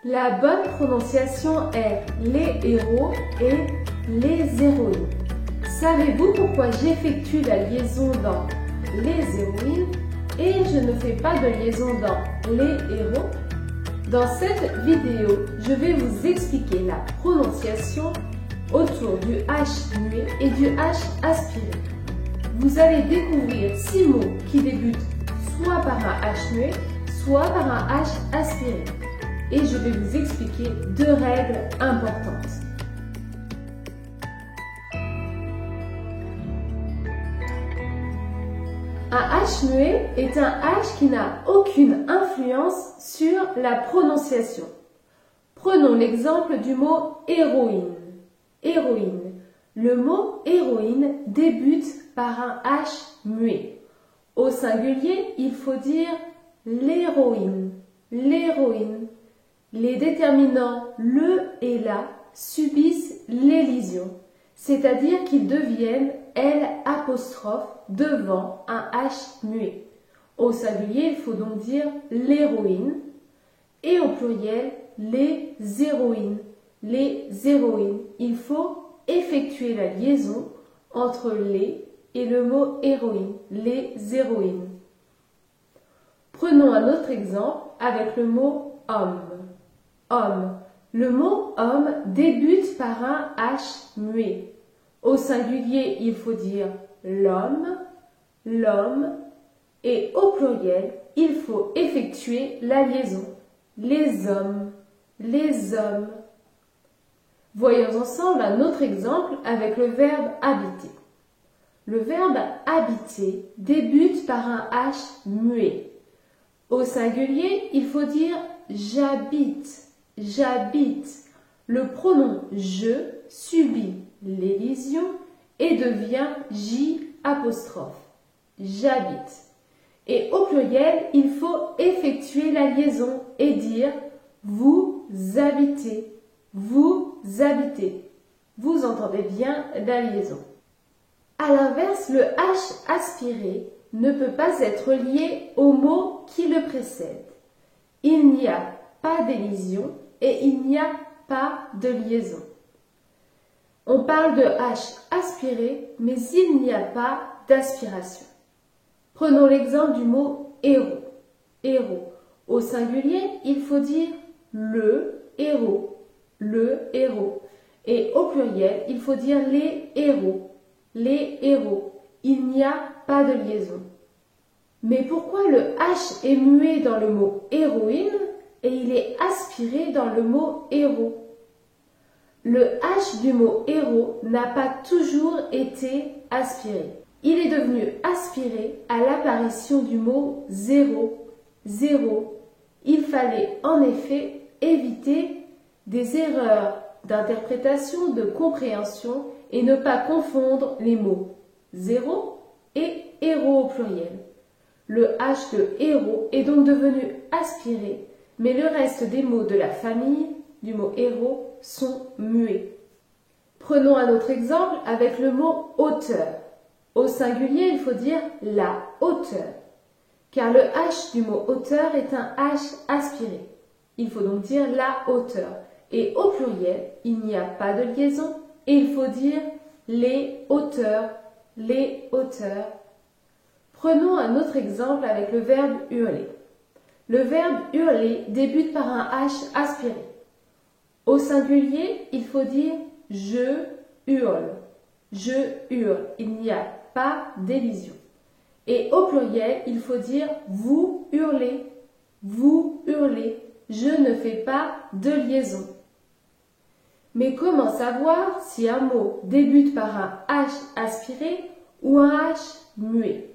La bonne prononciation est les héros et les héroïnes. Savez-vous pourquoi j'effectue la liaison dans les héroïnes et je ne fais pas de liaison dans les héros? Dans cette vidéo, je vais vous expliquer la prononciation autour du H muet et du H aspiré. Vous allez découvrir 6 mots qui débutent soit par un H muet, soit par un H aspiré. Et je vais vous expliquer 2 règles importantes. Un H muet est un H qui n'a aucune influence sur la prononciation. Prenons l'exemple du mot héroïne. Héroïne. Le mot héroïne débute par un H muet. Au singulier, il faut dire l'héroïne. L'héroïne. Les déterminants le et la subissent l'élision, c'est-à-dire qu'ils deviennent L' devant un H muet. Au singulier, il faut donc dire l'héroïne et au pluriel les héroïnes. Les héroïnes. Il faut effectuer la liaison entre les et le mot héroïne. Les héroïnes. Prenons un autre exemple avec le mot homme. Homme. Le mot homme débute par un H muet. Au singulier, il faut dire l'homme, l'homme, et au pluriel, il faut effectuer la liaison. Les hommes, les hommes. Voyons ensemble un autre exemple avec le verbe habiter. Le verbe habiter débute par un H muet. Au singulier, il faut dire j'habite. J'habite. Le pronom je subit l'élision et devient J'. J'habite. Et au pluriel, il faut effectuer la liaison et dire vous habitez. Vous habitez. Vous entendez bien la liaison. À l'inverse, le H aspiré ne peut pas être lié au mot qui le précède. Il n'y a pas d'élision et il n'y a pas de liaison. On parle de H aspiré, mais il n'y a pas d'aspiration. Prenons l'exemple du mot héros. Héros. Au singulier, il faut dire le héros. Le héros. Et au pluriel, il faut dire les héros. Les héros. Il n'y a pas de liaison. Mais pourquoi le H est muet dans le mot héroïne et il est aspiré dans le mot héros? Le H du mot héros n'a pas toujours été aspiré. Il est devenu aspiré à l'apparition du mot zéro. Zéro. Il fallait en effet éviter des erreurs d'interprétation, de compréhension et ne pas confondre les mots zéro et héros au pluriel. Le H de héros est donc devenu aspiré, mais le reste des mots de la famille du mot héros sont muets. Prenons un autre exemple avec le mot hauteur. Au singulier, il faut dire la hauteur, car le H du mot hauteur est un H aspiré. Il faut donc dire la hauteur. Et au pluriel, il n'y a pas de liaison et il faut dire les hauteurs, les hauteurs. Prenons un autre exemple avec le verbe hurler. Le verbe hurler débute par un H aspiré. Au singulier, il faut dire je hurle. Je hurle. Il n'y a pas d'élision. Et au pluriel, il faut dire vous hurlez. Vous hurlez. Je ne fais pas de liaison. Mais comment savoir si un mot débute par un H aspiré ou un H muet?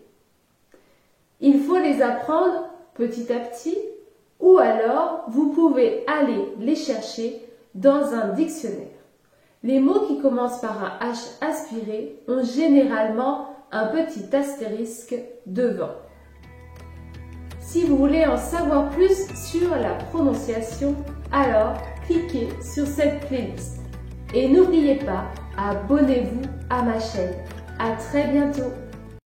Il faut les apprendre petit à petit ou alors vous pouvez aller les chercher dans un dictionnaire. Les mots qui commencent par un H aspiré ont généralement un petit astérisque devant. Si vous voulez en savoir plus sur la prononciation, alors cliquez sur cette playlist. Et n'oubliez pas, abonnez-vous à ma chaîne. À très bientôt.